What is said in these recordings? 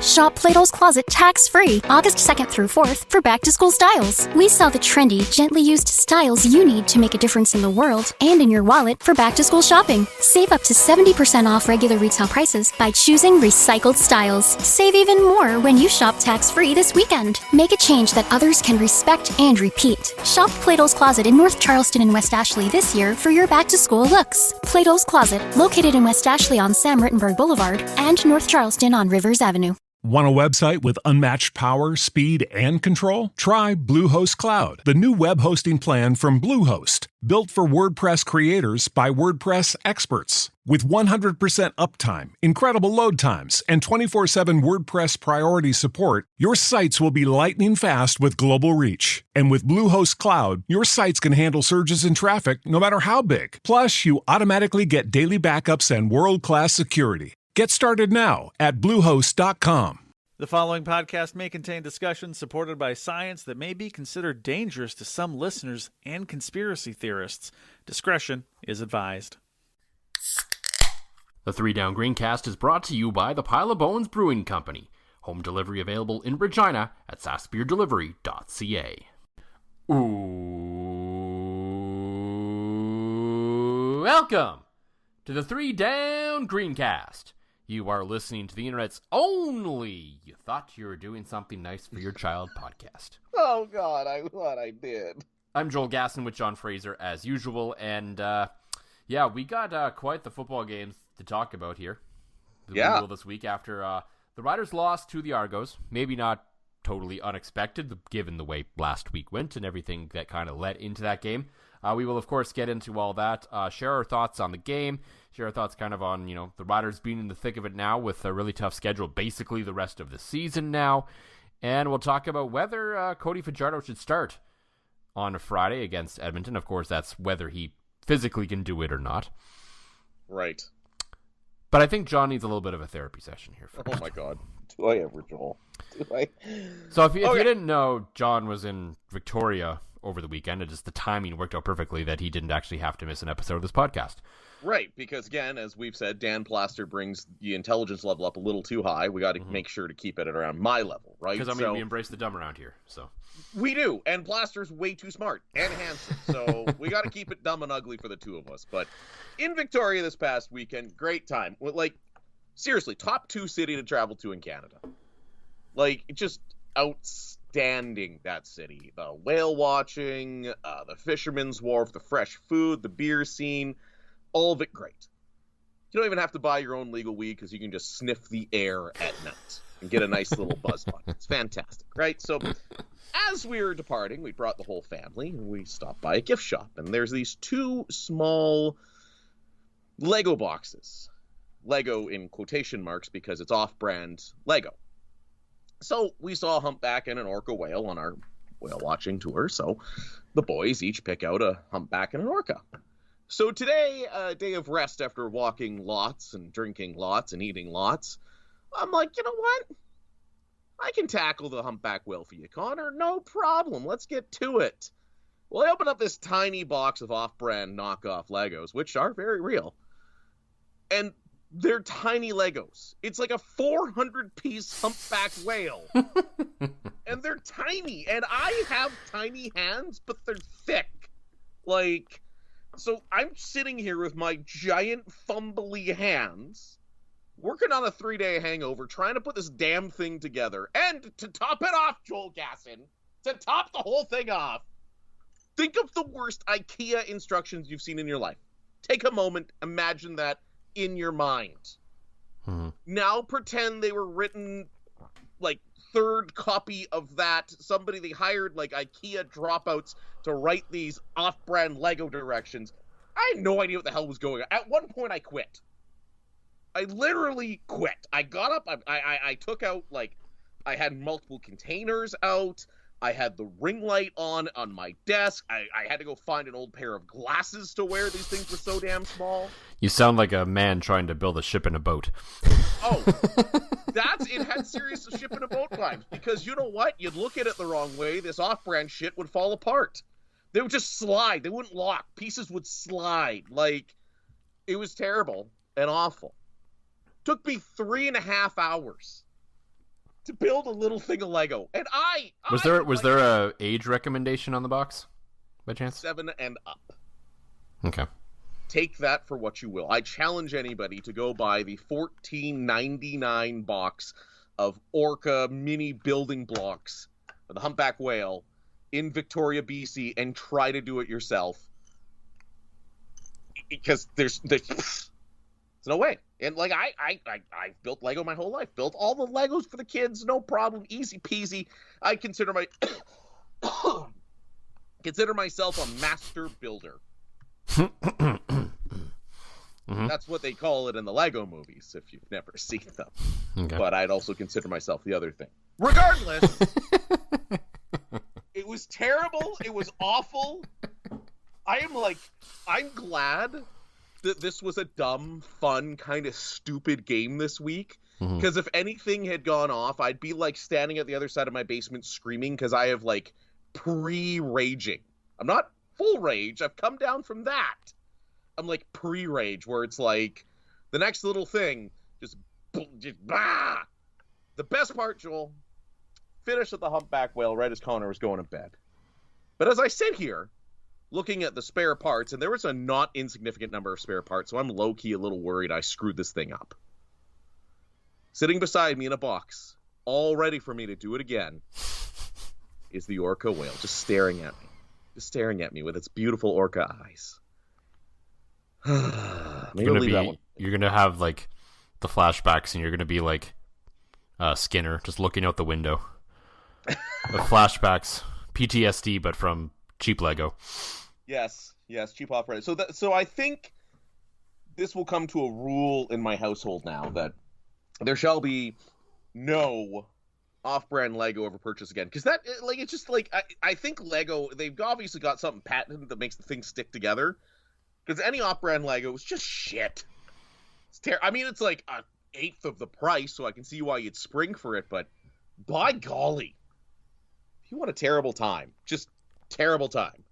Shop Plato's Closet tax-free August 2nd through 4th for back-to-school styles. We sell the trendy, gently used styles you need to make a difference in the world and in your wallet for back-to-school shopping. Save up to 70% off regular retail prices by choosing recycled styles. Save even more when you shop tax-free this weekend. Make a change that others can respect and repeat. Shop Plato's Closet in North Charleston and West Ashley this year for your back-to-school looks. Plato's Closet, located in West Ashley on Sam Rittenberg Boulevard and North Charleston on Rivers Avenue. Want a website with unmatched power, speed, and control? Try Bluehost Cloud, the new web hosting plan from Bluehost, built for WordPress creators by WordPress experts. With 100% uptime, incredible load times, and 24/7 WordPress priority support, your sites will be lightning fast with global reach. And with Bluehost Cloud, your sites can handle surges in traffic no matter how big. Plus, you automatically get daily backups and world-class security. Get started now at Bluehost.com. The following podcast may contain discussions supported by science that may be considered dangerous to some listeners and conspiracy theorists. Discretion is advised. The 3 Down Greencast is brought to you by the Pile of Bones Brewing Company. Home delivery available in Regina at sassbeerdelivery.ca. Welcome to the 3 Down Greencast. You are listening to the internet's only "you thought you were doing something nice for your child" podcast. Oh, God, I thought I did. I'm Joel Gasson with John Fraser, as usual, and, we got quite the football games to talk about here. This week after the Riders lost to the Argos. Maybe not totally unexpected, given the way last week went and everything that kind of led into that game. We will, of course, get into all that, share our thoughts on the game, share our thoughts kind of on, the Riders being in the thick of it now with a really tough schedule, basically the rest of the season now. And we'll talk about whether Cody Fajardo should start on a Friday against Edmonton. Of course, that's whether he physically can do it or not. Right. But I think John needs a little bit of a therapy session here first. Oh, my God. Do I ever, Joel? Do I? So if you didn't know, John was in Victoria over the weekend, and just the timing worked out perfectly that he didn't actually have to miss an episode of this podcast. Right, because again, as we've said, Dan Plaster brings the intelligence level up a little too high. We got to make sure to keep it at around my level, right? Because, we embrace the dumb around here, so. We do, and Plaster's way too smart and handsome, so we got to keep it dumb and ugly for the two of us. But in Victoria this past weekend, great time. Seriously, top 2 city to travel to in Canada. Just outstanding, that city. The whale watching, the fisherman's wharf, the fresh food, the beer scene, all of it great. You don't even have to buy your own legal weed because you can just sniff the air at night and get a nice little buzz on it. It's fantastic, right? So as we were departing, we brought the whole family and we stopped by a gift shop, and there's these 2 small Lego boxes. Lego in quotation marks because it's off-brand Lego. So we saw a humpback and an orca whale on our whale watching tour, so the boys each pick out a humpback and an orca. So today, a day of rest after walking lots and drinking lots and eating lots, I'm like, you know what? I can tackle the humpback whale for you, Connor. No problem. Let's get to it. Well, I opened up this tiny box of off-brand knockoff Legos, which are very real. And they're tiny Legos. It's like a 400-piece humpback whale. And they're tiny. And I have tiny hands, but they're thick. So I'm sitting here with my giant fumbly hands, working on a 3-day hangover, trying to put this damn thing together. And to top it off, Joel Gasson, to top the whole thing off, think of the worst IKEA instructions you've seen in your life. Take a moment, imagine that in your mind. Now pretend they were written, 3rd copy of that. Somebody they hired, IKEA dropouts to write these off-brand Lego directions. I had no idea what the hell was going on. At one point, I quit. I literally quit. I got up, I took out, I had multiple containers out. I had the ring light on my desk. I had to go find an old pair of glasses to wear. These things were so damn small. You sound like a man trying to build a ship in a boat. Oh, it had serious ship in a boat vibes. Because you know what? You'd look at it the wrong way, this off-brand shit would fall apart. They would just slide. They wouldn't lock. Pieces would slide. It was terrible and awful. Took me 3.5 hours to build a little thing of Lego. And was there a age recommendation on the box by chance? 7 and up. Okay. Take that for what you will. I challenge anybody to go buy the $14.99 box of Orca mini building blocks for the humpback whale in Victoria, BC, and try to do it yourself. Because there's no way. And like I built Lego my whole life. Built all the Legos for the kids, no problem, easy peasy. I consider myself a master builder. That's what they call it in the Lego movies, if you've never seen them. Okay. But I'd also consider myself the other thing. Regardless, it was terrible. It was awful. I'm glad that this was a dumb, fun, kind of stupid game this week. Because if anything had gone off, I'd be like standing at the other side of my basement screaming because I have like pre-raging. I'm not full rage. I've come down from that. I'm like pre-rage where it's like the next little thing just bah! The best part, Joel, finished at the humpback whale right as Connor was going to bed. But as I sit here looking at the spare parts, and there was a not insignificant number of spare parts, so I'm low-key a little worried I screwed this thing up. Sitting beside me in a box, all ready for me to do it again, is the orca whale, just staring at me. Just staring at me with its beautiful orca eyes. You're gonna have like the flashbacks, and you're gonna be like Skinner, just looking out the window. The flashbacks, PTSD, but from cheap Lego. Yes, cheap off-Reddit. So I think this will come to a rule in my household now that there shall be no off-brand Lego ever purchased again. Because that, like, it's just like I think Lego, they've obviously got something patented that makes the thing stick together. Because any off-brand Lego is just shit. It's I mean, it's like an eighth of the price, so I can see why you'd spring for it. But by golly, if you want a terrible time, just terrible time,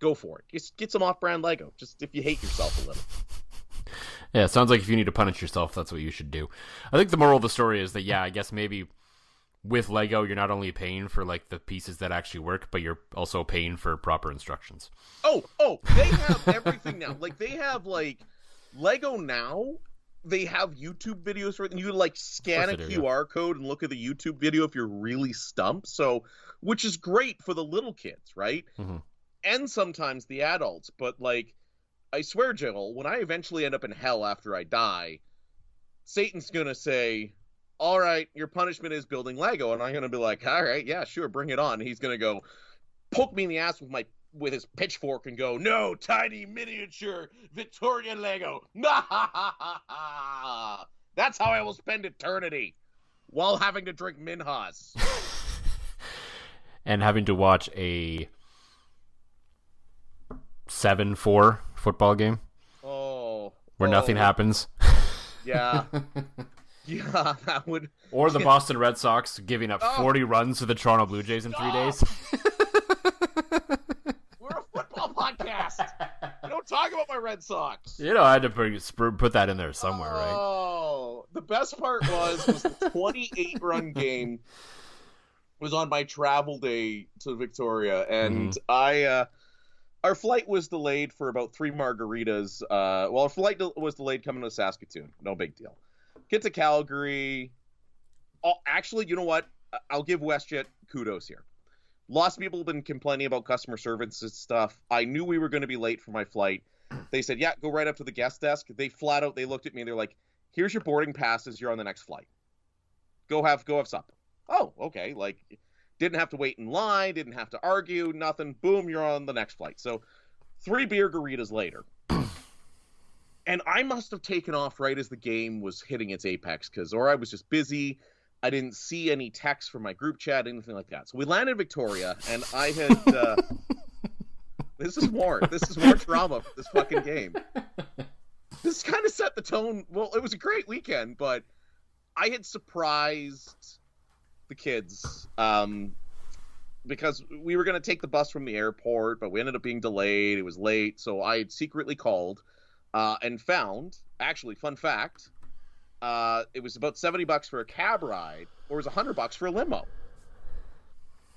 go for it. Just get some off-brand Lego. Just if you hate yourself a little. Yeah, it sounds like if you need to punish yourself, that's what you should do. I think the moral of the story is that, yeah, I guess maybe with Lego, you're not only paying for like the pieces that actually work, but you're also paying for proper instructions. Oh, they have everything now. Like they have like Lego now. They have YouTube videos for it, and you like scan a QR code and look at the YouTube video if you're really stumped. So, which is great for the little kids, right? Mm-hmm. And sometimes the adults. But like, I swear, Joel, when I eventually end up in hell after I die, Satan's gonna say, all right, your punishment is building Lego. And I'm going to be like, all right, yeah, sure, bring it on. And he's going to go poke me in the ass with his pitchfork and go, no, tiny miniature Victorian Lego. That's how I will spend eternity while having to drink Minhas. And having to watch a 7-4 football game. Where nothing happens. Yeah. Yeah, that would... Or the Boston Red Sox giving up 40 runs to the Toronto Blue Jays in 3 days. We're a football podcast. We don't talk about my Red Sox. You know, I had to put that in there somewhere, right? Oh, the best part was the 28-run game was on my travel day to Victoria, and our flight was delayed for about 3 margaritas. Our flight was delayed coming to Saskatoon. No big deal. Get to Calgary. Oh, actually, you know what? I'll give WestJet kudos here. Lots of people have been complaining about customer service and stuff. I knew we were going to be late for my flight. They said, yeah, go right up to the guest desk. They flat out, they looked at me and they're like, here's your boarding passes. You're on the next flight. Go have supper. Oh, okay. Like, didn't have to wait in line. Didn't have to argue. Nothing. Boom, you're on the next flight. So 3 beer garitas later. And I must have taken off right as the game was hitting its apex, or I was just busy. I didn't see any texts from my group chat, anything like that. So we landed in Victoria, and I had... This is more drama for this fucking game. This kind of set the tone. Well, it was a great weekend, but I had surprised the kids because we were going to take the bus from the airport, but we ended up being delayed. It was late, so I had secretly called and found, actually, fun fact, it was about $70 for a cab ride, or it was $100 for a limo.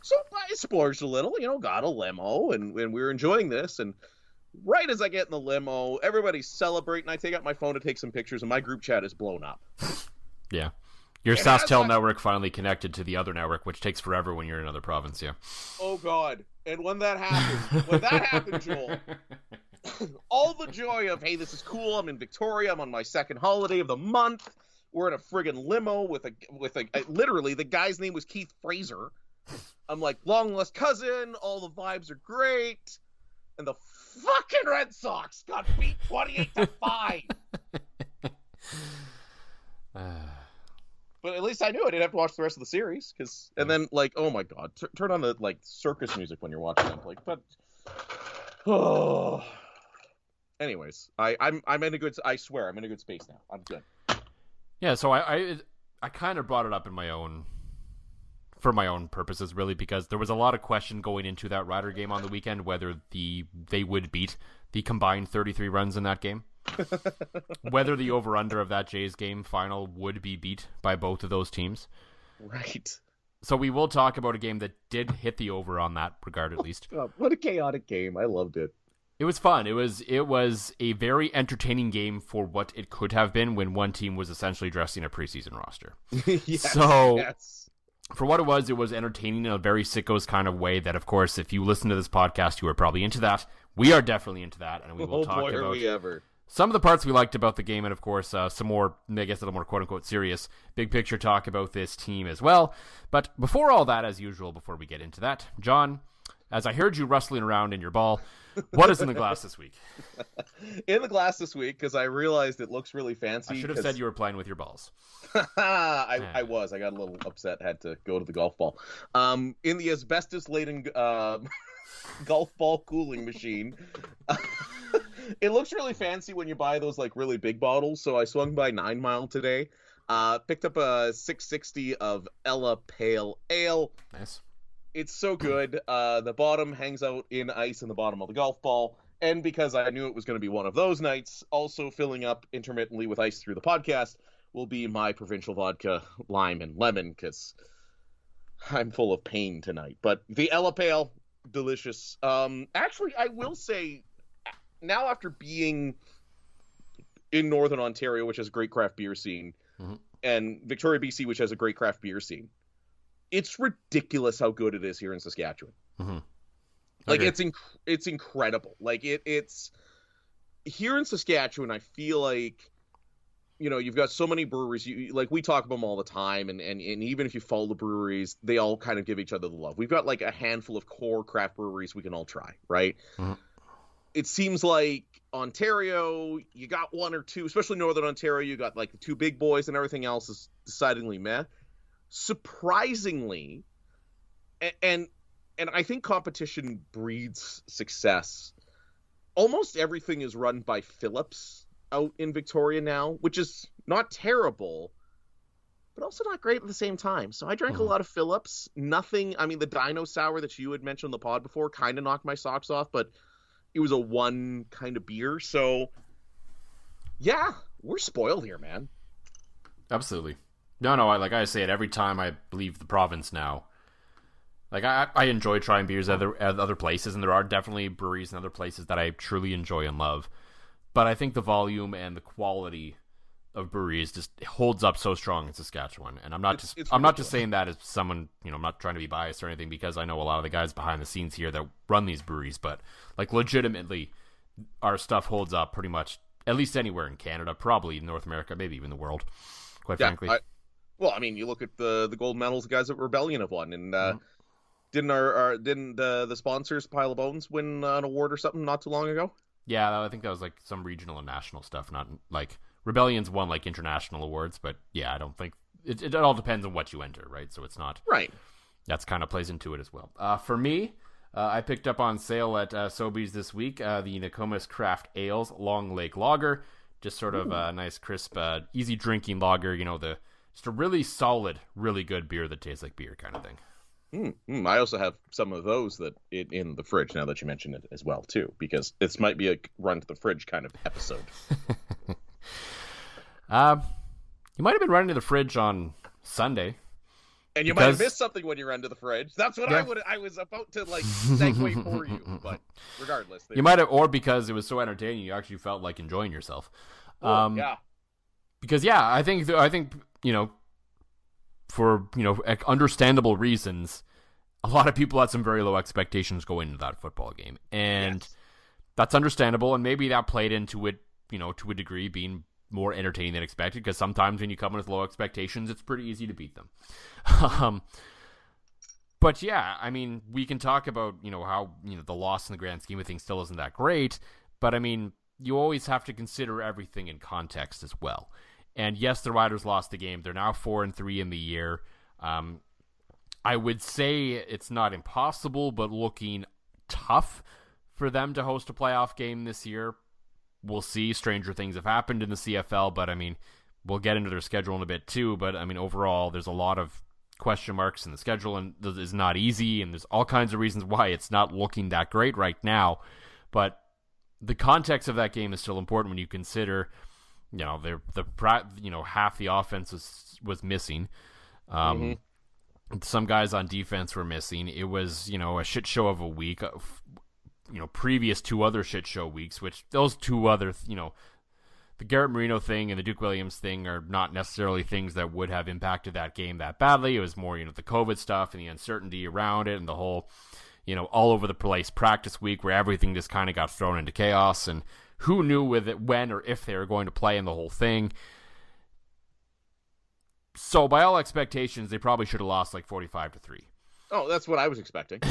So I splurged a little, got a limo, and we were enjoying this. And right as I get in the limo, everybody's celebrating. I take out my phone to take some pictures, and my group chat is blown up. Yeah. Your SaskTel network finally connected to the other network, which takes forever when you're in another province, yeah. Oh, God. And when that happened, Joel, all the joy of, hey, this is cool, I'm in Victoria, I'm on my second holiday of the month, we're in a friggin' limo with literally, the guy's name was Keith Fraser. I'm like, long lost cousin, all the vibes are great, and the fucking Red Sox got beat 28-5. But at least I knew I didn't have to watch the rest of the series, and then oh my god, turn on the circus music when you're watching them. Anyways, I'm in a good. I swear, I'm in a good space now. I'm good. Yeah, so I kind of brought it up for my own purposes, really, because there was a lot of question going into that Rider game on the weekend whether they would beat the combined 33 runs in that game. Whether the over-under of that Jays game final would be beat by both of those teams. Right. So we will talk about a game that did hit the over on that regard, at least. God, what a chaotic game. I loved it. It was fun. It was a very entertaining game for what it could have been when one team was essentially dressing a preseason roster. Yes. For what it was entertaining in a very sickos kind of way that, of course, if you listen to this podcast, you are probably into that. We are definitely into that, and we will talk about... are we ever. Some of the parts we liked about the game, and of course, some more, I guess, a little more quote-unquote serious, big picture talk about this team as well. But before all that, as usual, before we get into that, John, as I heard you rustling around in your ball, what is in the glass this week? In the glass this week, because I realized it looks really fancy. I should have said you were playing with your balls. I was. I got a little upset, had to go to the golf ball. In the asbestos-laden golf ball cooling machine... It looks really fancy when you buy those really big bottles. So I swung by 9 Mile today. Picked up a 660 of Ella Pale Ale. Nice. It's so good. The bottom hangs out in ice in the bottom of the golf ball. And because I knew it was going to be one of those nights, also filling up intermittently with ice through the podcast will be my provincial vodka, lime, and lemon, because I'm full of pain tonight. But the Ella Pale, delicious. Actually, I will say... Now, after being in Northern Ontario, which has a great craft beer scene, and Victoria, BC, which has a great craft beer scene, it's ridiculous how good it is here in Saskatchewan. Mm-hmm. It's incredible. It's here in Saskatchewan. I feel like, you've got so many breweries. We talk about them all the time, and even if you follow the breweries, they all kind of give each other the love. We've got a handful of core craft breweries we can all try, right? Mm-hmm. It seems like Ontario, you got one or two, especially Northern Ontario, you got the two big boys, and everything else is decidedly meh. Surprisingly, and I think competition breeds success. Almost everything is run by Phillips out in Victoria now, which is not terrible, but also not great at the same time. So I drank a lot of Phillips. Nothing, the Dino Sour that you had mentioned on the pod before kind of knocked my socks off, but it was a one kind of beer. So, yeah, we're spoiled here, man. Absolutely. No, like I say it every time I leave the province now. I enjoy trying beers at other places, and there are definitely breweries and other places that I truly enjoy and love. But I think the volume and the quality of breweries just holds up so strong in Saskatchewan. And I'm not just saying that as someone, I'm not trying to be biased or anything, because I know a lot of the guys behind the scenes here that run these breweries, but legitimately our stuff holds up pretty much at least anywhere in Canada, probably North America, maybe even the world, quite frankly. You look at the gold medals the guys at Rebellion have won, and didn't the sponsors Pile of Bones win an award or something not too long ago? Yeah, I think that was some regional and national stuff, not Rebellion's won international awards, but yeah, I don't think it all depends on what you enter, right? So it's not right. That's kind of plays into it as well. For me, I picked up on sale at Sobeys this week the Nokomis Craft Ales Long Lake Lager, just sort of a nice, crisp, easy drinking lager. Just a really solid, really good beer that tastes like beer kind of thing. I also have some of those in the fridge now that you mentioned it as well too, because this might be a run to the fridge kind of episode. You might have been running to the fridge on Sunday. And you might have missed something when you run to the fridge. That's what I was about to like segue for you, but regardless. You might have, or because it was so entertaining, you actually felt like enjoying yourself. Yeah. Because I think for understandable reasons, a lot of people had some very low expectations going into that football game, and that's understandable. And maybe that played into it, to a degree, being more entertaining than expected, because sometimes when you come in with low expectations, it's pretty easy to beat them. But yeah, I mean, we can talk about, how, the loss in the grand scheme of things still isn't that great, but I mean, you always have to consider everything in context as well. And yes, the Riders lost the game. They're now 4-3 in the year. I would say it's not impossible, but looking tough for them to host a playoff game this year. We'll see. Stranger things have happened in the CFL, but I mean, we'll get into their schedule in a bit too. But I mean, overall, there's a lot of question marks in the schedule, and it's not easy, and there's all kinds of reasons why it's not looking that great right now. But the context of that game is still important when you consider, half the offense was missing. Some guys on defense were missing. It was, a shit show of a week. Previous 2 other shit show weeks, which those 2 other, the Garrett Marino thing and the Duke Williams thing are not necessarily things that would have impacted that game that badly. It was more, the COVID stuff and the uncertainty around it and the whole, all over the place practice week where everything just kind of got thrown into chaos, and who knew with it when or if they were going to play in the whole thing. So by all expectations, they probably should have lost like 45-3. Oh, that's what I was expecting.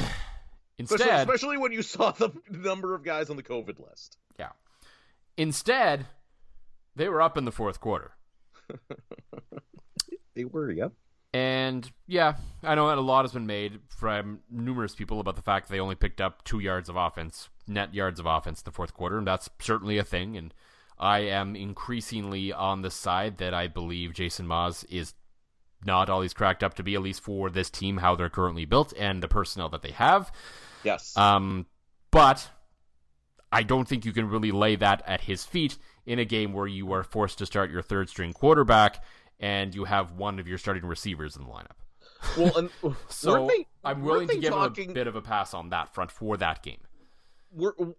Instead, especially when you saw the number of guys on the COVID list. Yeah. Instead, they were up in the fourth quarter. They were, yep. And yeah, I know that a lot has been made from numerous people about the fact that they only picked up 2 yards of offense, net yards of offense in the fourth quarter, and that's certainly a thing. And I am increasingly on the side that I believe Jason Maas is not all he's cracked up to be, at least for this team, how they're currently built and the personnel that they have. Yes. But I don't think you can really lay that at his feet in a game where you are forced to start your third-string quarterback and you have one of your starting receivers in the lineup. Well, and so I'm willing to give him a bit of a pass on that front for that game.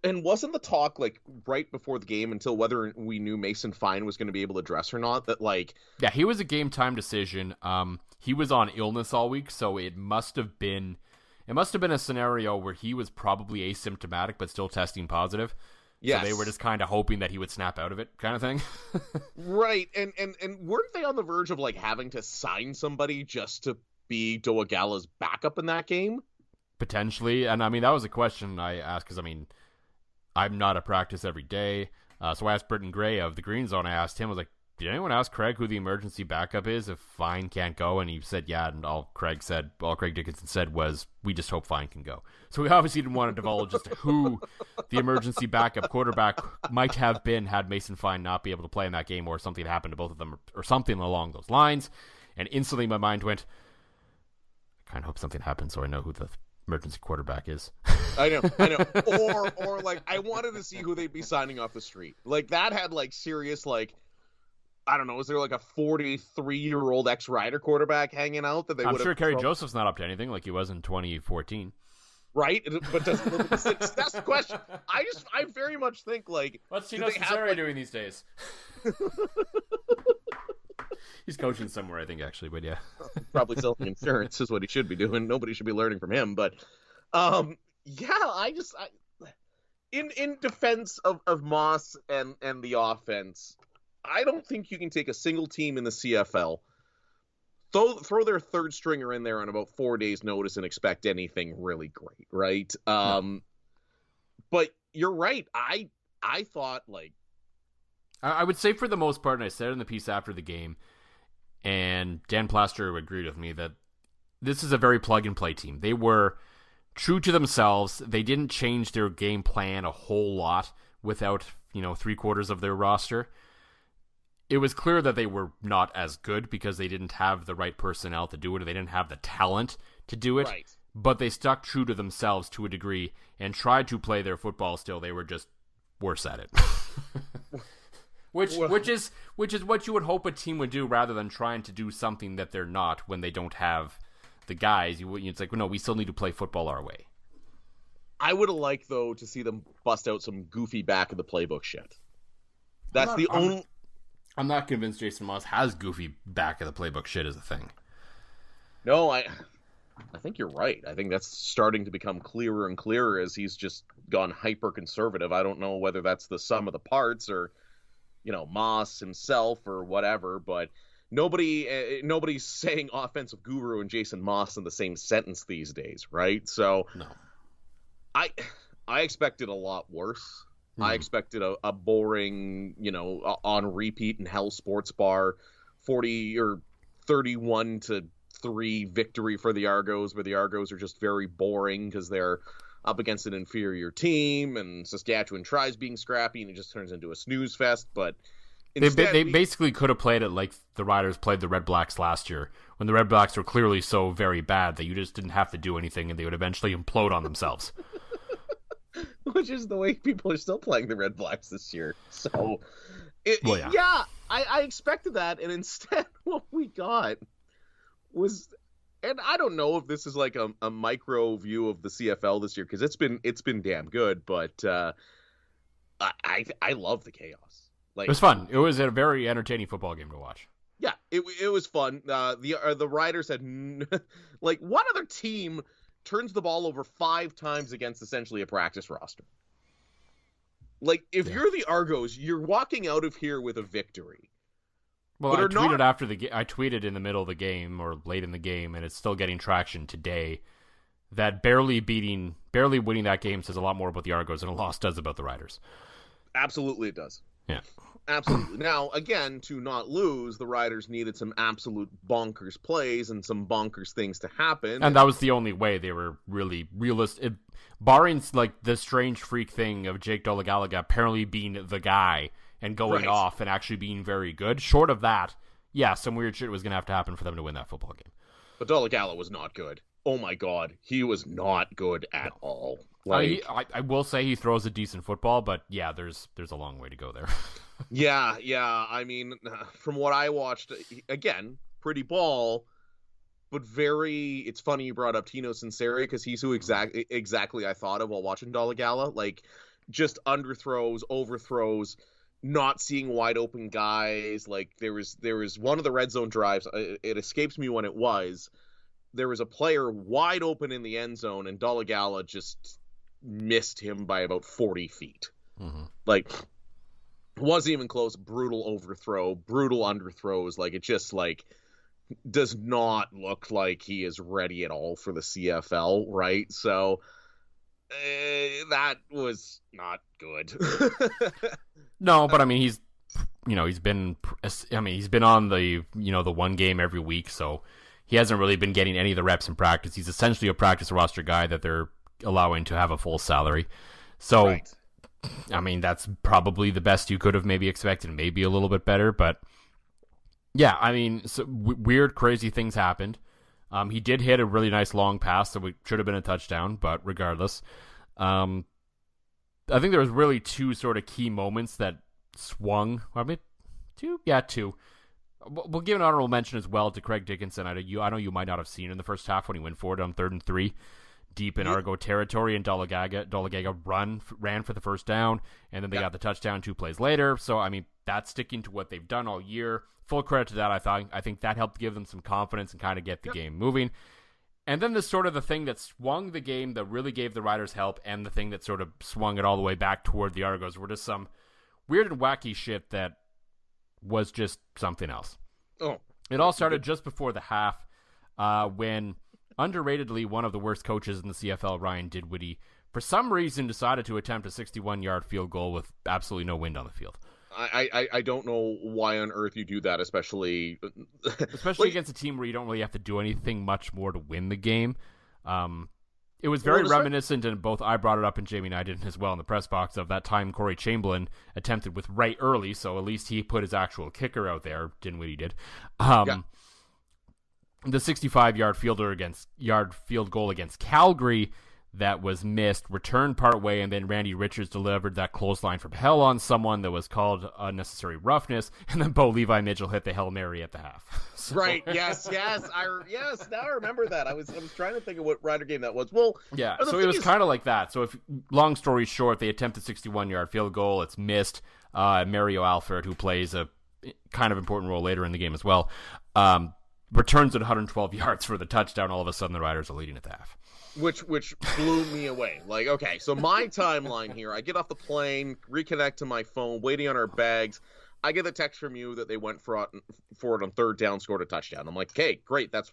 And wasn't the talk like right before the game, until whether we knew Mason Fine was going to be able to dress or not, that like... Yeah, he was a game time decision. He was on illness all week, so it must have been a scenario where he was probably asymptomatic but still testing positive. Yes. So they were just kind of hoping that he would snap out of it, kind of thing. Right. And weren't they on the verge of like having to sign somebody just to be Doagala's backup in that game? Potentially. And I mean, that was a question I asked because, I mean, I'm not at practice every day. So I asked Britton Gray of the Green Zone. I asked him, I was like, did anyone ask Craig who the emergency backup is if Fine can't go? And he said, yeah. And all Craig Dickinson said was, we just hope Fine can go. So we obviously didn't want to divulge as to who the emergency backup quarterback might have been had Mason Fine not be able to play in that game, or something happened to both of them, or something along those lines. And instantly my mind went, I kind of hope something happens so I know who the emergency quarterback is. I know. Or like, I wanted to see who they'd be signing off the street. Like, that had like serious, like, I don't know, is there like a 43-year-old ex-Rider quarterback hanging out that they would have... I'm sure Kerry Joseph's not up to anything like he was in 2014. Right? But that's the question. I very much think, like... What's Tino Cesare doing these days? He's coaching somewhere, I think, actually, but yeah. Probably selling insurance is what he should be doing. Nobody should be learning from him, but... yeah, in defense of Moss and the offense... I don't think you can take a single team in the CFL, throw their third stringer in there on about 4 days' notice and expect anything really great, right? No. But you're right. I thought, like... I would say for the most part, and I said in the piece after the game, and Dan Plaster agreed with me, that this is a very plug-and-play team. They were true to themselves. They didn't change their game plan a whole lot without, 3/4 of their roster. It was clear that they were not as good because they didn't have the right personnel to do it, or they didn't have the talent to do it. Right. But they stuck true to themselves to a degree and tried to play their football still. They were just worse at it. Which is what you would hope a team would do, rather than trying to do something that they're not when they don't have the guys. It's like, no, we still need to play football our way. I would have liked, though, to see them bust out some goofy back of the playbook shit. That's the only... I'm not convinced Jason Moss has goofy back of the playbook shit as a thing. No, I think you're right. I think that's starting to become clearer and clearer as he's just gone hyper-conservative. I don't know whether that's the sum of the parts or, Moss himself or whatever, but nobody's saying offensive guru and Jason Moss in the same sentence these days, right? So no. I expected a lot worse. I expected a boring, on repeat in Hell Sports Bar, 40 or 31-3 victory for the Argos, where the Argos are just very boring because they're up against an inferior team, and Saskatchewan tries being scrappy, and it just turns into a snooze fest. But instead, they basically could have played it like the Riders played the Red Blacks last year, when the Red Blacks were clearly so very bad that you just didn't have to do anything, and they would eventually implode on themselves. Which is the way people are still playing the Red Blacks this year. So, I expected that, and instead what we got was, and I don't know if this is like a micro view of the CFL this year, because it's been damn good, but I love the chaos. Like, it was fun. It was a very entertaining football game to watch. Yeah, it was fun. The Riders had like, what other team turns the ball over 5 times against essentially a practice roster? Like, if you're the Argos, you're walking out of here with a victory. Well, I tweeted in the middle of the game or late in the game, and it's still getting traction today, that barely winning that game says a lot more about the Argos than a loss does about the Riders. Absolutely it does. Yeah. Absolutely. Now, again, to not lose, the Riders needed some absolute bonkers plays and some bonkers things to happen. And that was the only way they were really realistic. Barring, like, the strange freak thing of Jake Dolegalaga apparently being the guy and going off and actually being very good. Short of that, yeah, some weird shit was going to have to happen for them to win that football game. But Dolegala was not good. Oh, my God. He was not good at all. Like, I will say he throws a decent football, but yeah, there's a long way to go there. Yeah. I mean, from what I watched, again, pretty ball, but it's funny you brought up Tino Sinceri, because he's who exactly I thought of while watching Dolegala. Like, just underthrows, overthrows, not seeing wide open guys. Like, there was one of the red zone drives. It escapes me when it was. There was a player wide open in the end zone, and Dolegala just missed him by about 40 feet. Mm-hmm. Like, wasn't even close. Brutal overthrow, brutal underthrows. Like, it just, like, does not look like he is ready at all for the CFL, right? So that was not good. No, but I mean, he's been on the the one game every week, so he hasn't really been getting any of the reps in practice. He's essentially a practice roster guy that they're allowing to have a full salary. So, right. I mean, that's probably the best you could have maybe expected, maybe a little bit better. But, yeah, I mean, so weird, crazy things happened. He did hit a really nice long pass that should have been a touchdown, but regardless. I think there was really 2 sort of key moments that swung. I mean, 2? Yeah, 2. We'll give an honorable mention as well to Craig Dickinson. I know you might not have seen in the first half when he went forward on 3rd and 3, deep in Argo territory, and Dolegalaga ran for the first down, and then they got the touchdown 2 plays later. So, I mean, that's sticking to what they've done all year. Full credit to that, I think that helped give them some confidence and kind of get the game moving. And then this sort of the thing that swung the game, that really gave the Riders help, and the thing that sort of swung it all the way back toward the Argos were just some weird and wacky shit that was just something else. Oh, it all started just before the half, when underratedly one of the worst coaches in the CFL, Ryan Dinwiddie, for some reason decided to attempt a 61-yard field goal with absolutely no wind on the field. I don't know why on earth you do that, especially like, against a team where you don't really have to do anything much more to win the game. It was very reminiscent, and both I brought it up and Jamie and I did as well in the press box, of that time Corey Chamberlain attempted with right early, so at least he put his actual kicker out there. Dinwiddie did. The 65-yard field goal against Calgary that was missed, returned partway, and then Randy Richards delivered that clothesline from hell on someone that was called unnecessary roughness, and then Bo Levi Mitchell hit the Hail Mary at the half. So... Right, yes, now I remember that. I was trying to think of what Rider game that was. Well, yeah, so it was kind of like that. So if long story short, they attempt a 61-yard field goal, it's missed. Mario Alford, who plays a kind of important role later in the game as well, returns at 112 yards for the touchdown. All of a sudden, the Riders are leading at the half. Which blew me away. Like, okay, so my timeline here, I get off the plane, reconnect to my phone, waiting on our bags. I get a text from you that they went for it on third down, scored a touchdown. I'm like, okay, great. That's,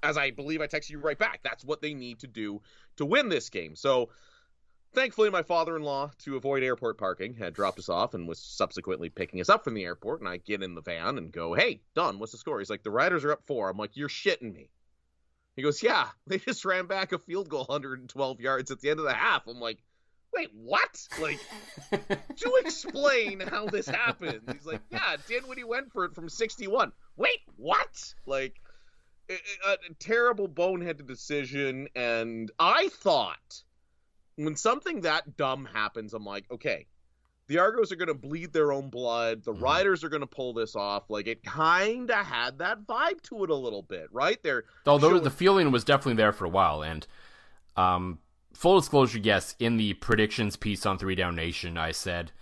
as I believe I texted you right back, that's what they need to do to win this game. So thankfully, my father-in-law, to avoid airport parking, had dropped us off and was subsequently picking us up from the airport. And I get in the van and go, hey, Don, what's the score? He's like, the Riders are up 4. I'm like, you're shitting me. He goes, yeah, they just ran back a field goal 112 yards at the end of the half. I'm like, wait, what? Like, to explain how this happened. He's like, yeah, Dinwiddie went for it from 61. Wait, what? Like, a terrible boneheaded decision. And I thought when something that dumb happens, I'm like, okay, the Argos are going to bleed their own blood. The Riders are going to pull this off. Like, it kind of had that vibe to it a little bit, right? Although the feeling was definitely there for a while. And full disclosure, yes, in the predictions piece on 3 Down Nation, I said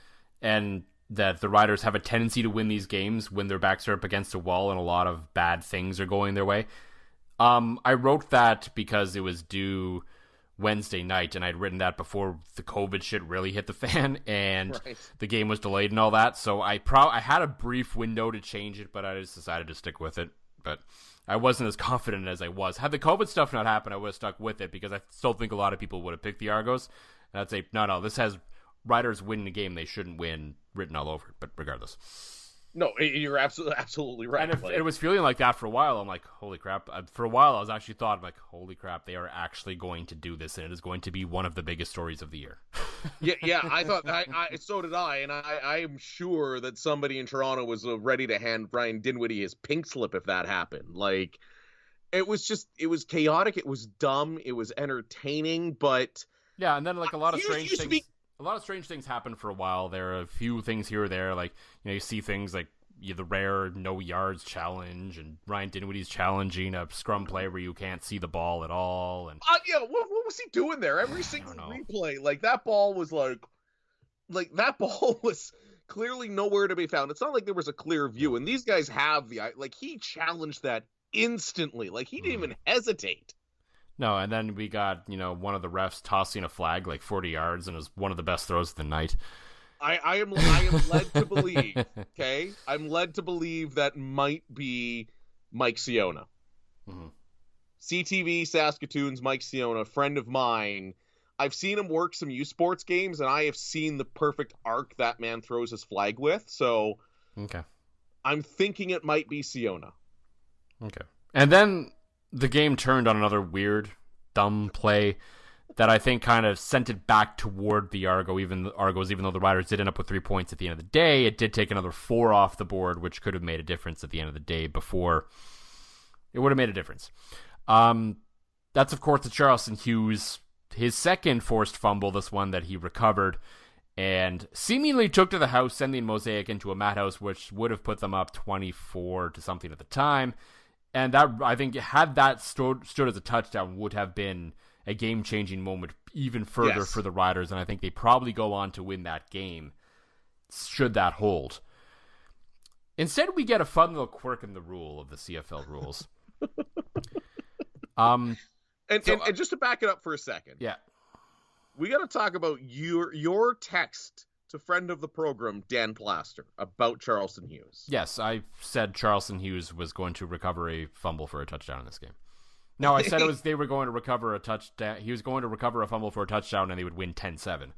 and that the Riders have a tendency to win these games when their backs are up against a wall and a lot of bad things are going their way. I wrote that because it was due Wednesday night, and I'd written that before the COVID shit really hit the fan, and the game was delayed and all that, so I had a brief window to change it, but I just decided to stick with it. But I wasn't as confident as I was. Had the COVID stuff not happened, I would have stuck with it, because I still think a lot of people would have picked the Argos, and I'd say, no, this has Riders winning a game they shouldn't win written all over it, but regardless. No, you're absolutely right. And if it was feeling like that for a while, I'm like, holy crap. For a while, I was actually thought, like, holy crap, they are actually going to do this, and it is going to be one of the biggest stories of the year. yeah, I thought, so did I, and I am sure that somebody in Toronto was ready to hand Brian Dinwiddie his pink slip if that happened. Like, it was chaotic, it was dumb, it was entertaining, but... Yeah, and then, like, a lot of strange things happen for a while. There are a few things here or there, like, you see things like the rare no yards challenge, and Ryan Dinwiddie's challenging a scrum play where you can't see the ball at all. And what was he doing there? Every single replay, like, that ball was that ball was clearly nowhere to be found. It's not like there was a clear view, and these guys have he challenged that instantly. Like, he didn't even hesitate. No, and then we got, one of the refs tossing a flag like 40 yards, and it was one of the best throws of the night. I am led to believe, okay? I'm led to believe that might be Mike Siona. Mm-hmm. CTV Saskatoon's Mike Siona, friend of mine. I've seen him work some U Sports games, and I have seen the perfect arc that man throws his flag with, so okay. I'm thinking it might be Siona. Okay. And then the game turned on another weird, dumb play that I think kind of sent it back toward the Argos, even though the Riders did end up with 3 points at the end of the day. It did take another 4 off the board, which could have made a difference at the end of the day before. It would have made a difference. That's, of course, the Charleston Hughes, his second forced fumble, this one that he recovered, and seemingly took to the house, sending Mosaic into a madhouse, which would have put them up 24 to something at the time. And that, I think, had that stood as a touchdown, would have been a game-changing moment even further for the Riders, and I think they probably go on to win that game, should that hold. Instead, we get a fun little quirk in the rule of the CFL rules. And just to back it up for a second. Yeah. We got to talk about your text to friend of the program, Dan Plaster, about Charleston Hughes. Yes, I said Charleston Hughes was going to recover a fumble for a touchdown in this game. No, I said they were going to recover a touchdown. He was going to recover a fumble for a touchdown, and they would win 10-7.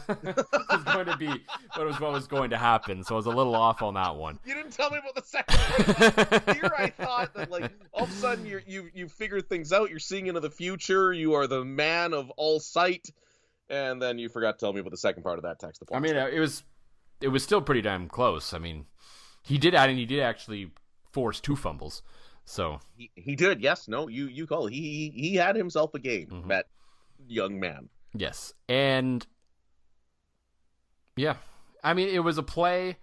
It was going to be what was going to happen, so I was a little off on that one. You didn't tell me about the second one. Here I thought that, like, all of a sudden you figured things out. You're seeing into the future. You are the man of all sight. And then you forgot to tell me about the second part of that text. I mean, it was still pretty damn close. I mean, he did actually force 2 fumbles. So he did. Yes. No. You call it. He had himself a game. Mm-hmm. That young man. Yes. And yeah, I mean, it was a play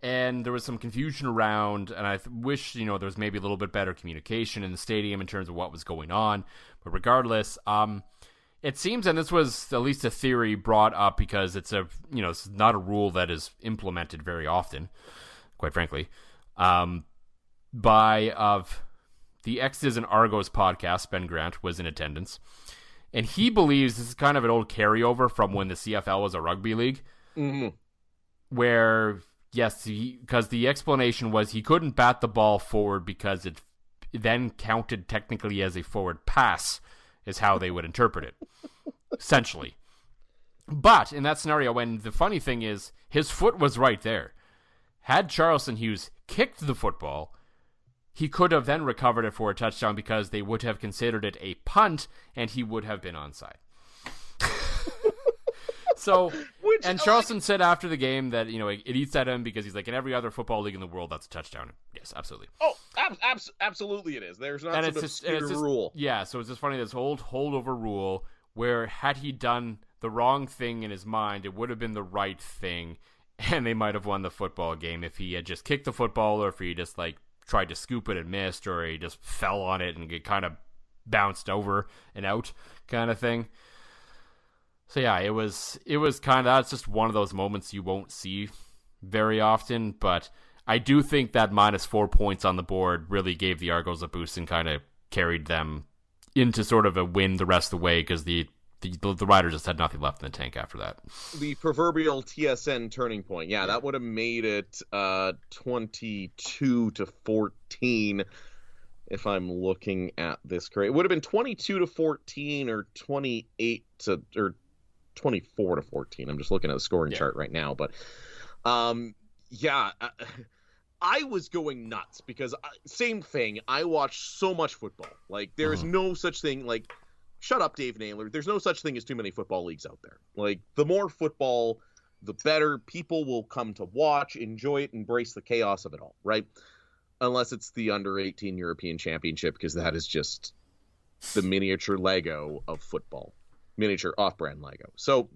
and there was some confusion around, and I wish, there was maybe a little bit better communication in the stadium in terms of what was going on. But regardless, it seems, and this was at least a theory brought up because it's it's not a rule that is implemented very often, quite frankly, by the X's and Argos podcast. Ben Grant was in attendance, and he believes this is kind of an old carryover from when the CFL was a rugby league, where, yes, because the explanation was he couldn't bat the ball forward because it then counted technically as a forward pass, is how they would interpret it, essentially. But in that scenario, when the funny thing is, his foot was right there. Had Charleston Hughes kicked the football, he could have then recovered it for a touchdown because they would have considered it a punt, and he would have been onside. So, and Charleston said after the game that, it eats at him because he's like, in every other football league in the world, that's a touchdown. Yes, absolutely. Oh, absolutely it is. There's not some obscure rule. Yeah, so it's just funny, this old holdover rule where had he done the wrong thing in his mind, it would have been the right thing, and they might have won the football game if he had just kicked the football, or if he just, tried to scoop it and missed, or he just fell on it and it kind of bounced over and out kind of thing. So yeah, it was kind of, that's just one of those moments you won't see very often, but I do think that -4 points on the board really gave the Argos a boost and kind of carried them into sort of a win the rest of the way, because the Riders just had nothing left in the tank after that. The proverbial TSN turning point. Yeah, that would have made it 22-14 if I'm looking at this correct. It would have been 22-14 or 24-14. I'm just looking at the scoring chart right now, but I was going nuts because same thing. I watch so much football. There's no such thing. Shut up, Dave Naylor. There's no such thing as too many football leagues out there. The more football, the better. People will come to watch, enjoy it, embrace the chaos of it all, right? Unless it's the under-18 European Championship, because that is just the miniature Lego of football. Miniature off-brand Lego. So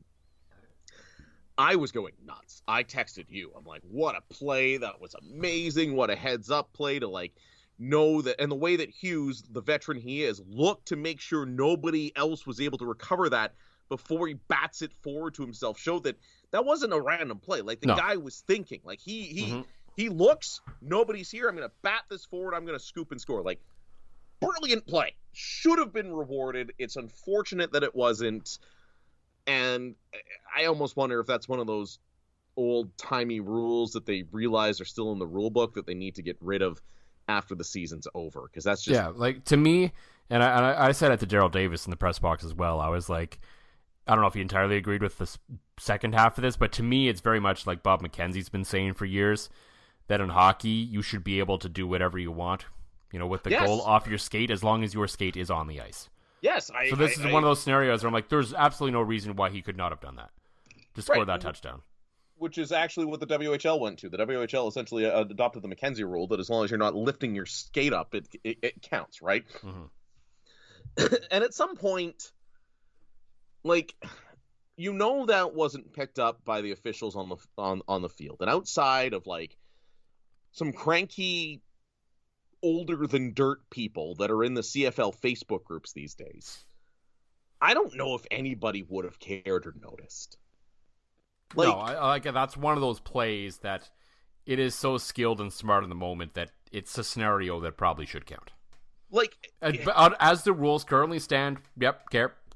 I was going nuts. I texted you. I'm like, what a play. That was amazing. What a heads-up play to, know that. And the way that Hughes, the veteran he is, looked to make sure nobody else was able to recover that before he bats it forward to himself, showed that wasn't a random play. Guy was thinking. He looks, nobody's here. I'm going to bat this forward. I'm going to scoop and score. Brilliant play. Should have been rewarded. It's unfortunate that it wasn't. And I almost wonder if that's one of those old-timey rules that they realize are still in the rule book that they need to get rid of after the season's over. Because that's just... Yeah, to me, and I said it to Daryl Davis in the press box as well, I was like, I don't know if he entirely agreed with the second half of this, but to me it's very much like Bob McKenzie's been saying for years, that in hockey you should be able to do whatever you want, with the goal off your skate, as long as your skate is on the ice. Yes. So this is one of those scenarios where I'm like, there's absolutely no reason why he could not have done that to score that touchdown. Which is actually what the WHL went to. The WHL essentially adopted the McKenzie rule that as long as you're not lifting your skate up, it counts, right? Mm-hmm. And at some point, that wasn't picked up by the officials on the field. And outside of some cranky older than dirt people that are in the CFL Facebook groups these days, I don't know if anybody would have cared or noticed. No, that's one of those plays that it is so skilled and smart in the moment that it's a scenario that probably should count. As the rules currently stand,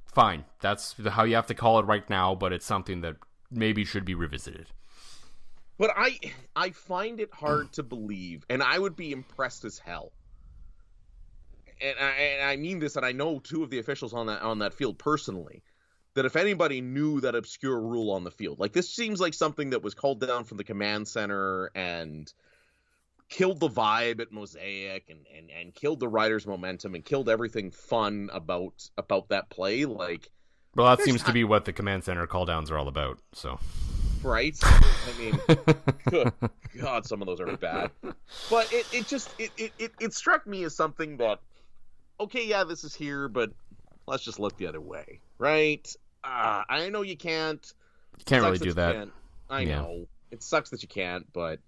fine. That's how you have to call it right now, but it's something that maybe should be revisited. But I find it hard to believe, and I would be impressed as hell. And I mean this, and I know two of the officials on that field personally, that if anybody knew that obscure rule on the field, this seems like something that was called down from the command center and killed the vibe at Mosaic and killed the Riders' momentum and killed everything fun about that play. Well, that seems to be what the command center call downs are all about. So, right? I mean, good God, some of those are bad. But it struck me as something that, okay, yeah, this is here, but let's just look the other way, right? I know you can't. You can't really do that. I know. It sucks that you can't, but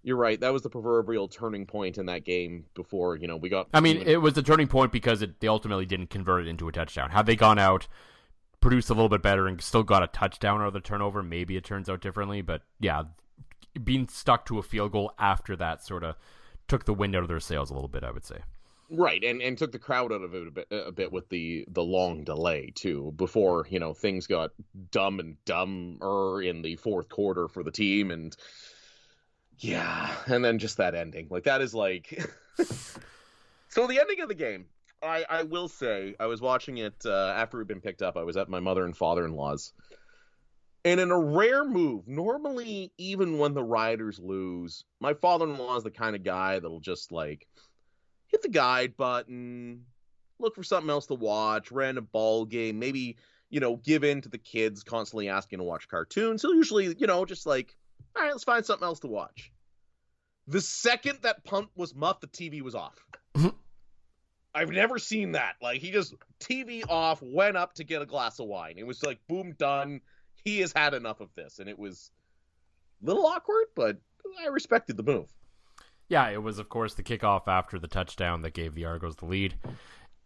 you're right. That was the proverbial turning point in that game before, we got... I mean, it was a turning point because they ultimately didn't convert it into a touchdown. Had they gone out, produced a little bit better, and still got a touchdown or the turnover, maybe it turns out differently. But yeah, being stuck to a field goal after that sort of took the wind out of their sails a little bit, I would say. Right, and took the crowd out of it a bit with the long delay, too, before, things got dumb and dumber in the fourth quarter for the team, and and then just that ending. That is So the ending of the game, I will say, I was watching it after it had been picked up. I was at my mother and father-in-law's, and in a rare move, normally, even when the Riders lose, my father-in-law is the kind of guy that'll just, hit the guide button, look for something else to watch, random ball game, maybe, give in to the kids constantly asking to watch cartoons. He'll usually, just all right, let's find something else to watch. The second that punt was muffed, the TV was off. I've never seen that. He just, TV off, went up to get a glass of wine. It was boom, done. He has had enough of this. And it was a little awkward, but I respected the move. Yeah, it was, of course, the kickoff after the touchdown that gave the Argos the lead.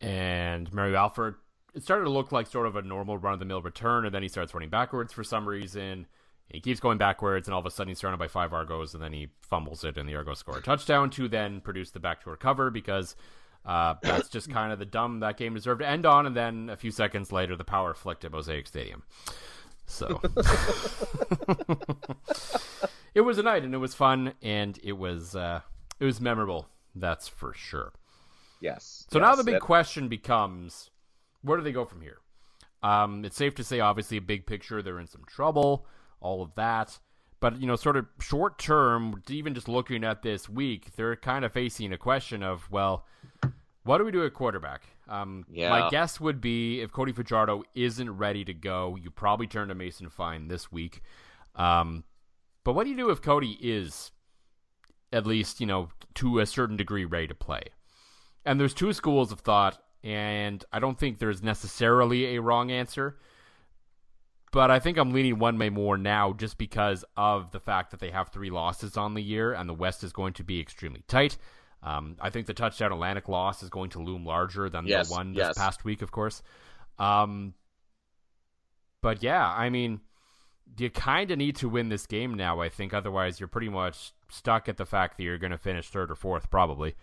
And Mario Alford, it started to look like sort of a normal run-of-the-mill return, and then he starts running backwards for some reason. He keeps going backwards, and all of a sudden he's surrounded by 5 Argos, and then he fumbles it, and the Argos score a touchdown to then produce the backdoor cover, because that's just kind of the dumb that game deserved to end on, and then a few seconds later, the power flicked at Mosaic Stadium. So... It was a night, and it was fun, and it was memorable, that's for sure. Yes. So now the big question becomes, where do they go from here? It's safe to say, obviously, a big picture, they're in some trouble, all of that. But, sort of short term, even just looking at this week, they're kind of facing a question of, well, what do we do at quarterback? My guess would be if Cody Fajardo isn't ready to go, you probably turn to Mason Fine this week. But what do you do if Cody is, at least, to a certain degree, ready to play? And there's 2 schools of thought, and I don't think there's necessarily a wrong answer. But I think I'm leaning one way more now just because of the fact that they have 3 losses on the year, and the West is going to be extremely tight. I think the touchdown Atlantic loss is going to loom larger than the one this past week, of course. But yeah, I mean... You kind of need to win this game now, I think. Otherwise, you're pretty much stuck at the fact that you're going to finish 3rd or 4th, probably,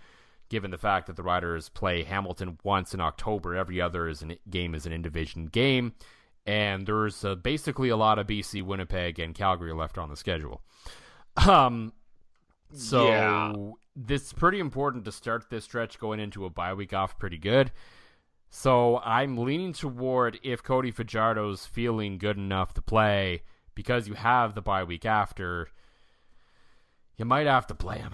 given the fact that the Riders play Hamilton once in October. Every other game is an in-division game, and there's basically a lot of BC, Winnipeg, and Calgary left on the schedule. This is pretty important to start this stretch going into a bye week off pretty good. So I'm leaning toward if Cody Fajardo's feeling good enough to play, because you have the bye week after, you might have to play him.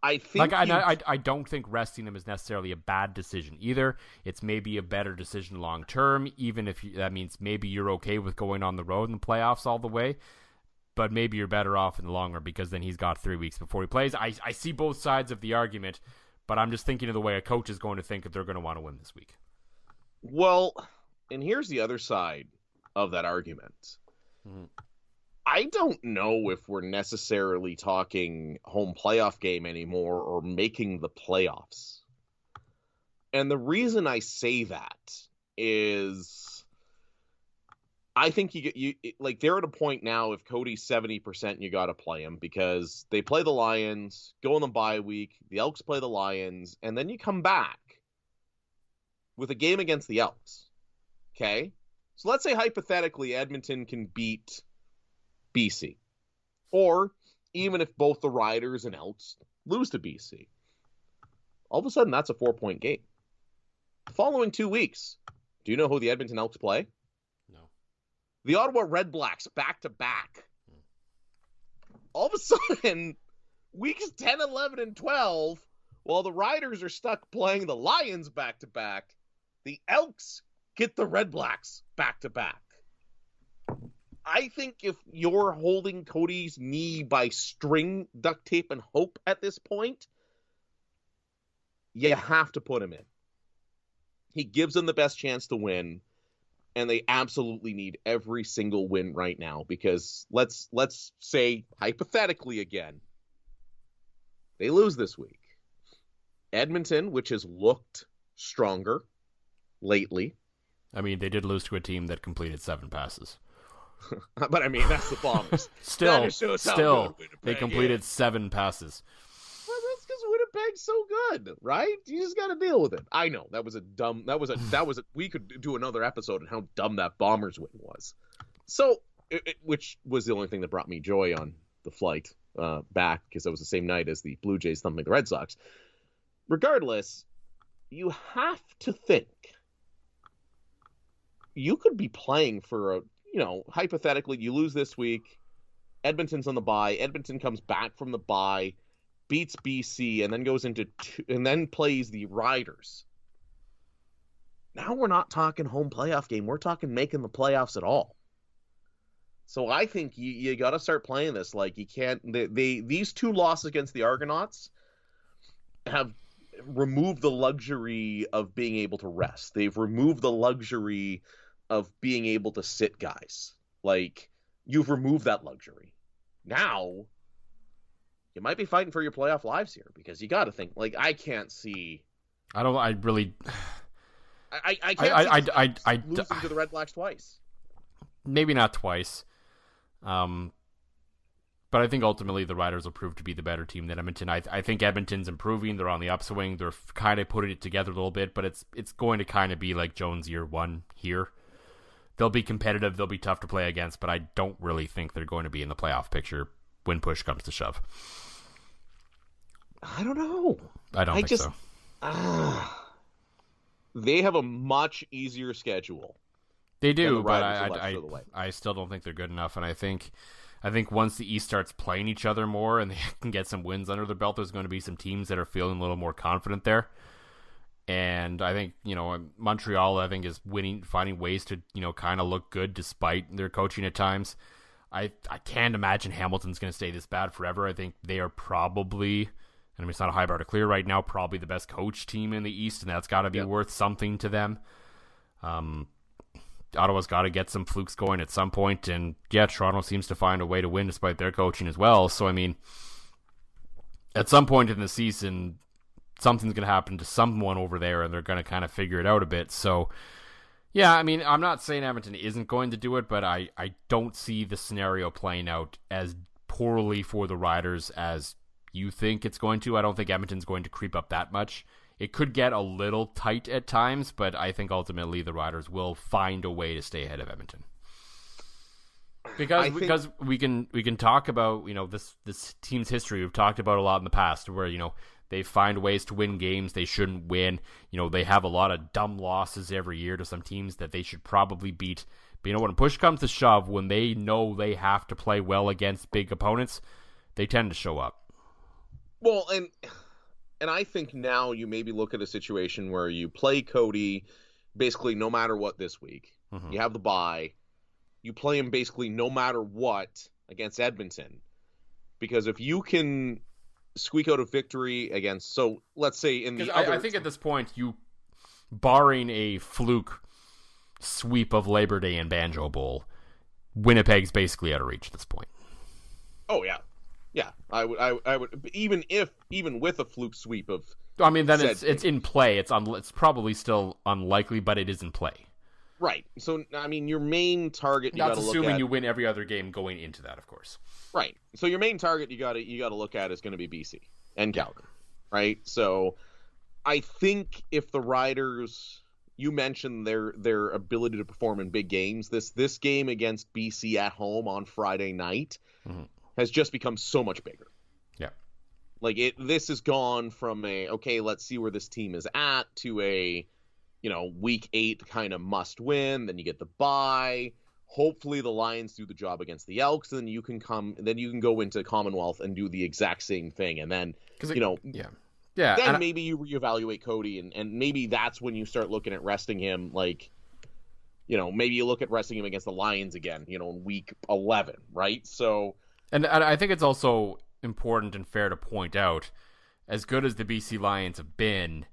I think I don't think resting him is necessarily a bad decision either. It's maybe a better decision long term, even if that means maybe you're okay with going on the road in the playoffs all the way. But maybe you're better off in the long run because then he's got 3 weeks before he plays. I see both sides of the argument. But I'm just thinking of the way a coach is going to think if they're going to want to win this week. Well, and here's the other side of that argument. Mm-hmm. I don't know if we're necessarily talking home playoff game anymore or making the playoffs. And the reason I say that is I think they're at a point now, if Cody's 70%, you got to play him because they play the Lions, go on the bye week, the Elks play the Lions, and then you come back with a game against the Elks. Okay? So let's say hypothetically Edmonton can beat BC. Or even if both the Riders and Elks lose to BC. All of a sudden, that's a 4-point game. The following 2 weeks, do you know who the Edmonton Elks play? The Ottawa Red Blacks back-to-back. All of a sudden, weeks 10, 11, and 12, while the Riders are stuck playing the Lions back-to-back, the Elks get the Red Blacks back-to-back. I think if you're holding Cody's knee by string, duct tape, and hope at this point, you have to put him in. He gives them the best chance to win, and they absolutely need every single win right now because let's say, hypothetically again, they lose this week. Edmonton, which has looked stronger lately. I mean, they did lose to a team that completed 7 passes. But I mean, that's the Bombers. still, they completed 7 passes. Well, that's because Winnipeg's so good, right? You just got to deal with it. I know that was we could do another episode on how dumb that Bombers win was. So, which was the only thing that brought me joy on the flight back, because that was the same night as the Blue Jays thumping the Red Sox. Regardless, you have to think you could be playing for hypothetically, you lose this week, Edmonton's on the bye, Edmonton comes back from the bye, beats BC, and then goes and then plays the Riders. Now we're not talking home playoff game, we're talking making the playoffs at all. So I think you got to start playing this like you can't. These 2 losses against the Argonauts have removed the luxury of being able to rest. They've removed the luxury of being able to sit guys. Like, you've removed that luxury. Now, you might be fighting for your playoff lives here, because you got to think, like, I can't see. I can't see losing to the Red Blacks twice. Maybe not twice. But I think ultimately the Riders will prove to be the better team than Edmonton. I think Edmonton's improving. They're on the upswing. They're kind of putting it together a little bit, but it's going to kind of be like Jones year 1 here. They'll be competitive. They'll be tough to play against, but I don't really think they're going to be in the playoff picture when push comes to shove. I don't know. I don't think so. They have a much easier schedule. They do, but I still don't think they're good enough, and I think once the East starts playing each other more and they can get some wins under their belt, there's going to be some teams that are feeling a little more confident there. And I think, Montreal, I think, is finding ways to, kind of look good despite their coaching at times. I can't imagine Hamilton's going to stay this bad forever. I think they are probably, and it's not a high bar to clear right now, probably the best coach team in the East, and that's got to be worth something to them. Ottawa's got to get some flukes going at some point, and Toronto seems to find a way to win despite their coaching as well. So, I mean, at some point in the season, something's going to happen to someone over there, and they're going to kind of figure it out a bit. So, yeah, I mean, I'm not saying Edmonton isn't going to do it, but I don't see the scenario playing out as poorly for the Riders as you think it's going to. I don't think Edmonton's going to creep up that much. It could get a little tight at times, but I think ultimately the Riders will find a way to stay ahead of Edmonton. Because we can talk about, this team's history. We've talked about a lot in the past where, they find ways to win games they shouldn't win. They have a lot of dumb losses every year to some teams that they should probably beat. But when push comes to shove, when they know they have to play well against big opponents, they tend to show up. Well, and I think now you maybe look at a situation where you play Cody basically no matter what this week. Mm-hmm. You have the bye. You play him basically no matter what against Edmonton. Because if you can squeak out a victory against, so let's say in the other... I think at this point, barring a fluke sweep of Labor Day and Banjo Bowl, Winnipeg's basically out of reach at this point. Oh, yeah. Yeah, I would even with a fluke sweep of... I mean, then it's in play. It's probably still unlikely, but it is in play. Right. So, I mean, your main target you got to look at... That's assuming you win every other game going into that, of course. Right. So your main target you got to look at is going to be BC and Calgary, right? So I think if the Riders, you mentioned their ability to perform in big games, this game against BC at home on Friday night has just become so much bigger. Yeah. Like this has gone from let's see where this team is at to a week 8 kind of must win. Then you get the bye. Hopefully the Lions do the job against the Elks, and then you can go into Commonwealth and do the exact same thing. And then, then maybe you reevaluate Cody, and maybe that's when you start looking at resting him. Like, maybe you look at resting him against the Lions again, in week 11, right? So, and I think it's also important and fair to point out, as good as the BC Lions have been,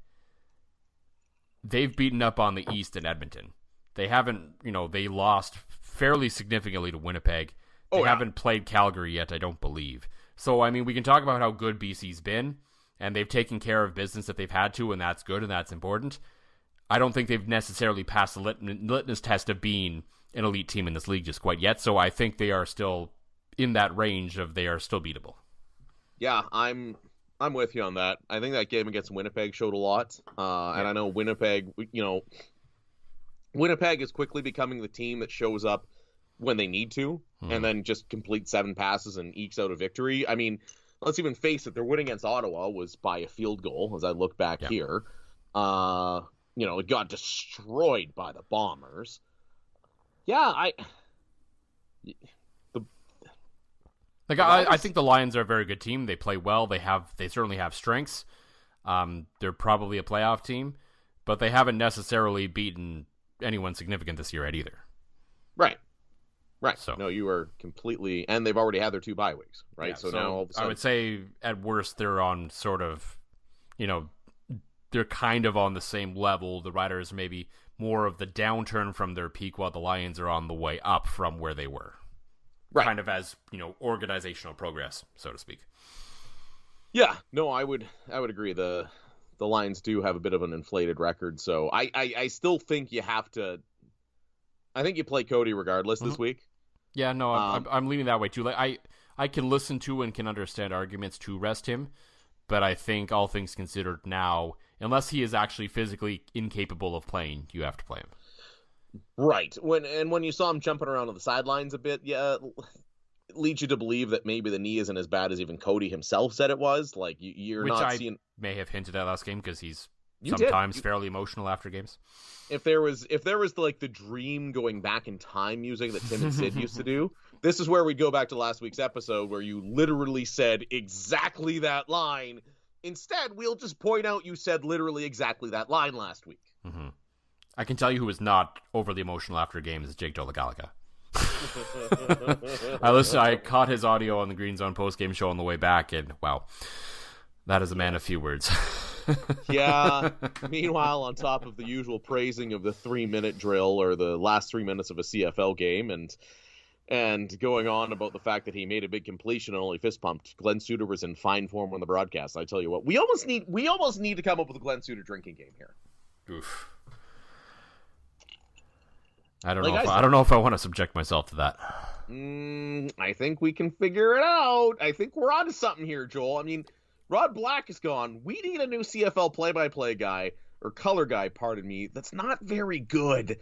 they've beaten up on the East in Edmonton. They haven't, they lost fairly significantly to Winnipeg. They haven't played Calgary yet, I don't believe. So, I mean, we can talk about how good BC's been, and they've taken care of business if they've had to, and that's good and that's important. I don't think they've necessarily passed the litmus test of being an elite team in this league just quite yet, so I think they are still in that range of they are still beatable. Yeah, I'm with you on that. I think that game against Winnipeg showed a lot, and I know Winnipeg, Winnipeg is quickly becoming the team that shows up when they need to, and then just complete 7 passes and ekes out a victory. I mean, let's even face it, their win against Ottawa was by a field goal, as I look back here. It got destroyed by the Bombers. Yeah, I think the Lions are a very good team. They play well. They certainly have strengths. They're probably a playoff team, but they haven't necessarily beaten anyone significant this year either. Right. So, no, you are completely, and they've already had their 2 bye weeks, right? Yeah, so now all of a sudden, I would say at worst they're on sort of, they're kind of on the same level. The Riders maybe more of the downturn from their peak, while the Lions are on the way up from where they were. Right. Kind of as, organizational progress, so to speak. Yeah, no, I would agree. The Lions do have a bit of an inflated record, so I still think you have to. I think you play Cody regardless this week. Yeah, no, I'm leaning that way too. Like I can listen to and can understand arguments to rest him, but I think all things considered now, unless he is actually physically incapable of playing, you have to play him. Right. When you saw him jumping around on the sidelines a bit, it leads you to believe that maybe the knee isn't as bad as even Cody himself said it was. Like you're Which not I seeing. May have hinted at last game because he's You sometimes fairly emotional after games. If there was like the dream going back in time music that Tim and Sid used to do, this is where we go back to last week's episode where you literally said exactly that line. Instead, we'll just point out you said literally exactly that line last week. Mm-hmm. I can tell you who was not overly emotional after games is Jake Dolagalica. I caught his audio on the Green Zone postgame show on the way back, and wow, that is a man of few words. Yeah. Meanwhile, on top of the usual praising of the 3-minute drill or the last 3 minutes of a CFL game, and going on about the fact that he made a big completion and only fist pumped, Glenn Suter was in fine form on the broadcast. I tell you what, we almost need to come up with a Glenn Suter drinking game here. Oof. I don't know if I want to subject myself to that. I think we can figure it out. I think we're onto something here, Joel. I mean, Rod Black is gone. We need a new CFL play-by-play guy, or color guy, pardon me, that's not very good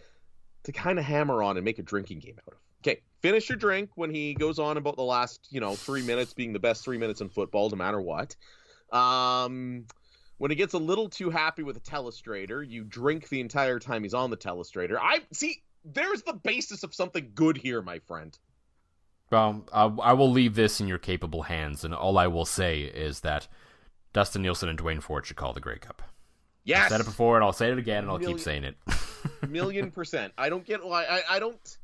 to kind of hammer on and make a drinking game out of. Okay, finish your drink when he goes on about the last, 3 minutes being the best 3 minutes in football, no matter what. When he gets a little too happy with a telestrator, you drink the entire time he's on the telestrator. There's the basis of something good here, my friend. Well, I will leave this in your capable hands, and all I will say is that Dustin Nielsen and Dwayne Ford should call the Grey Cup. Yes! I've said it before, and I'll say it again, and I'll keep saying it. 1,000,000%. I don't get why. I don't...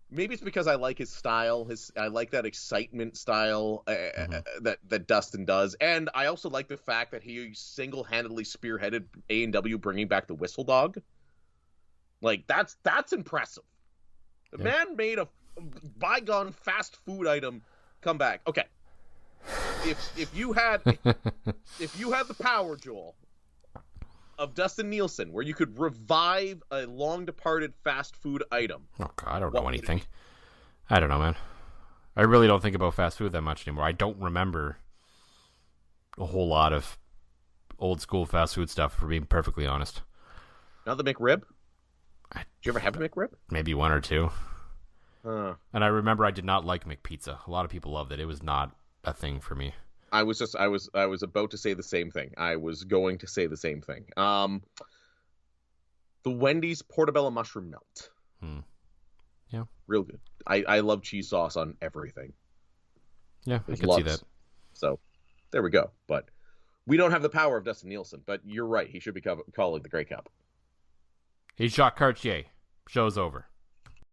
Maybe it's because I like his style. I like that excitement style that Dustin does. And I also like the fact that he single-handedly spearheaded A&W bringing back the whistle dog. Like, that's impressive. The man made a bygone fast food item come back. Okay. If you had the power, Joel, of Dustin Nielsen, where you could revive a long-departed fast food item. Oh, God, I don't know anything. I don't know, man. I really don't think about fast food that much anymore. I don't remember a whole lot of old-school fast food stuff, for being perfectly honest. Not the McRib? Did you ever have a McRib? Maybe one or two. And I remember I did not like McPizza. A lot of people loved it. It was not a thing for me. I was about to say the same thing. I was going to say the same thing. The Wendy's Portobello mushroom melt. Yeah. Real good. I love cheese sauce on everything. Yeah, I can see that. So, there we go. But we don't have the power of Dustin Nielsen, but you're right. He should be calling the Grey Cup. He's Jacques Cartier. Show's over.